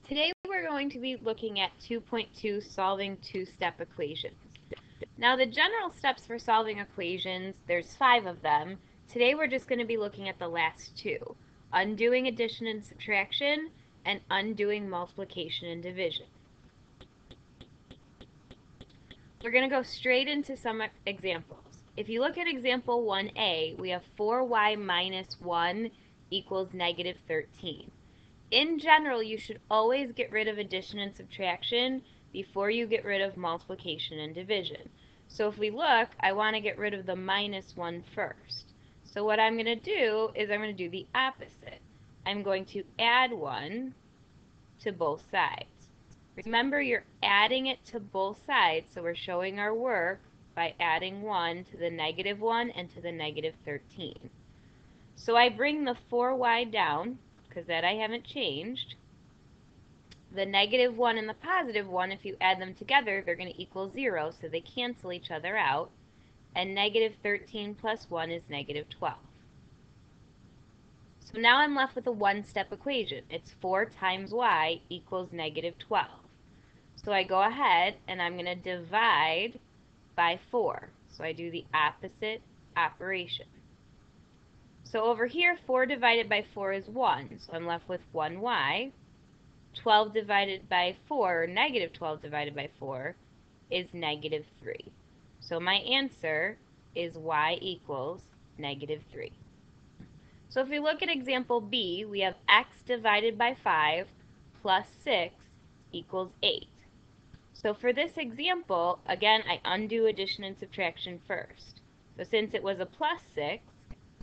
Today we're going to be looking at 2.2 solving two-step equations. Now the general steps for solving equations, there's 5 of them. Today we're just going to be looking at the last 2, undoing addition and subtraction and undoing multiplication and division. We're going to go straight into some examples. If you look at example 1a, we have 4y minus 1 equals negative 13. In general, you should always get rid of addition and subtraction before you get rid of multiplication and division. So if we look, I want to get rid of the minus 1 first. So what I'm going to do is I'm going to do the opposite. I'm going to add 1 to both sides. Remember, you're adding it to both sides, so we're showing our work by adding 1 to the negative 1 and to the negative 13. So I bring the 4y down, because that I haven't changed. The negative 1 and the positive 1, if you add them together, they're going to equal 0, so they cancel each other out. And negative 13 plus 1 is negative 12. So now I'm left with a one-step equation. It's 4 times y equals negative 12. So I go ahead and I'm going to divide by 4. So I do the opposite operation. So over here, 4 divided by 4 is 1, so I'm left with 1y. 12 divided by 4, or negative 12 divided by 4, is negative 3. So my answer is y equals negative 3. So if we look at example B, we have x divided by 5 plus 6 equals 8. So for this example, again, I undo addition and subtraction first. So since it was a plus 6,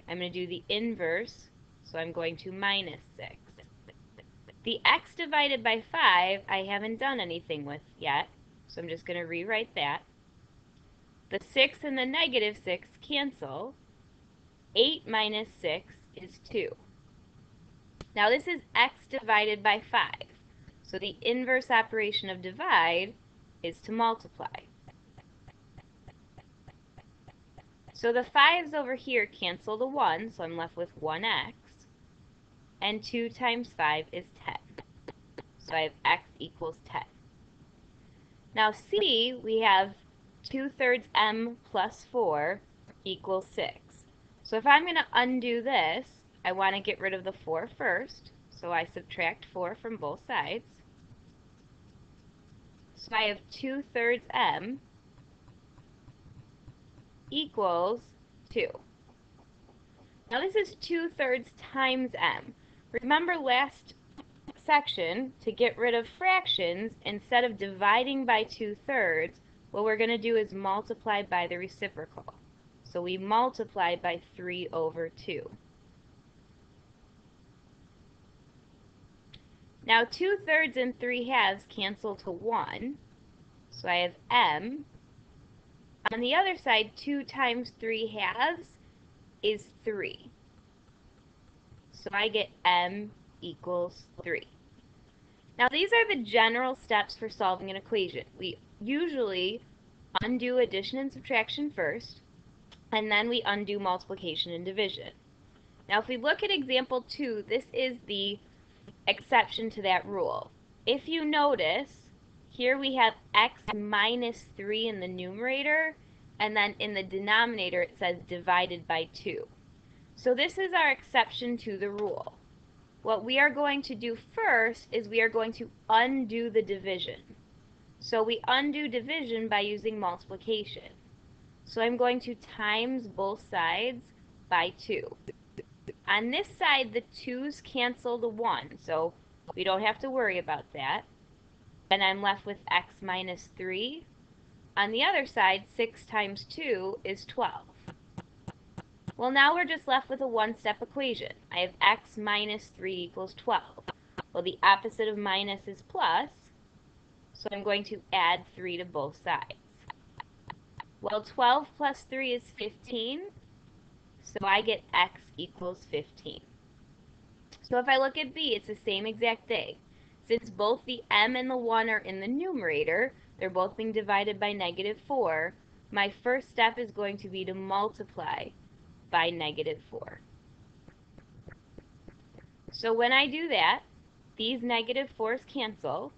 I'm going to do the inverse, so I'm going to minus 6. The x divided by 5 I haven't done anything with yet, so I'm just going to rewrite that. The 6 and the negative 6 cancel. 8 minus 6 is 2. Now this is x divided by 5, so the inverse operation of divide is to multiply. So the 5's over here cancel the 1, so I'm left with 1x. And 2 times 5 is 10. So I have x equals 10. Now C, we have 2/3 m plus 4 equals 6. So if I'm going to undo this, I want to get rid of the 4 first. So I subtract 4 from both sides. So I have 2/3 m equals 2. Now this is 2/3 times m. Remember last section, to get rid of fractions, instead of dividing by 2/3, what we're going to do is multiply by the reciprocal. So we multiply by 3 over 2. Now 2/3 and 3/2 cancel to 1. So I have m. On the other side, 2 times 3/2 is 3. So I get m equals 3. Now these are the general steps for solving an equation. We usually undo addition and subtraction first, and then we undo multiplication and division. Now if we look at example 2, this is the exception to that rule. If you notice, here we have x minus 3 in the numerator, and then in the denominator it says divided by 2. So this is our exception to the rule. What we are going to do first is we are going to undo the division. So we undo division by using multiplication. So I'm going to times both sides by 2. On this side, the 2's cancel the 1, so we don't have to worry about that. And I'm left with x minus 3. On the other side, 6 times 2 is 12. Well, now we're just left with a one-step equation. I have x minus 3 equals 12. Well, the opposite of minus is plus, so I'm going to add 3 to both sides. Well, 12 plus 3 is 15, so I get x equals 15. So if I look at B, it's the same exact thing. Since both the m and the 1 are in the numerator, they're both being divided by negative 4, my first step is going to be to multiply by negative 4. So when I do that, these negative 4's cancel,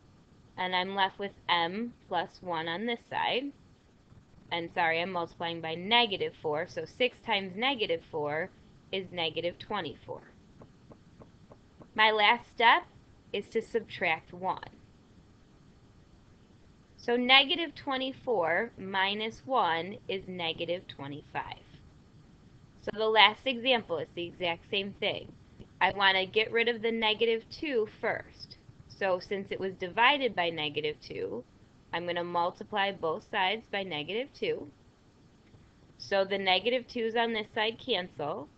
and I'm left with m plus 1 on this side. And sorry, I'm multiplying by negative 4, so 6 times negative 4 is negative 24. My last step is to subtract 1. So negative 24 minus 1 is negative 25. So the last example is the exact same thing. I want to get rid of the negative 2 first. So since it was divided by negative 2, I'm going to multiply both sides by negative 2. So the negative 2's on this side cancel,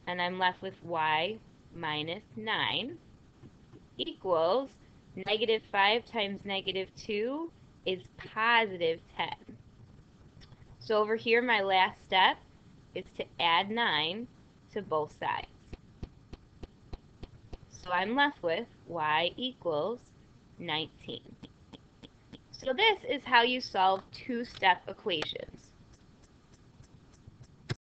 and I'm left with y minus 9 equals negative 5 times negative 2 is positive 10. So over here, my last step is to add 9 to both sides. So I'm left with y equals 19. So this is how you solve two-step equations.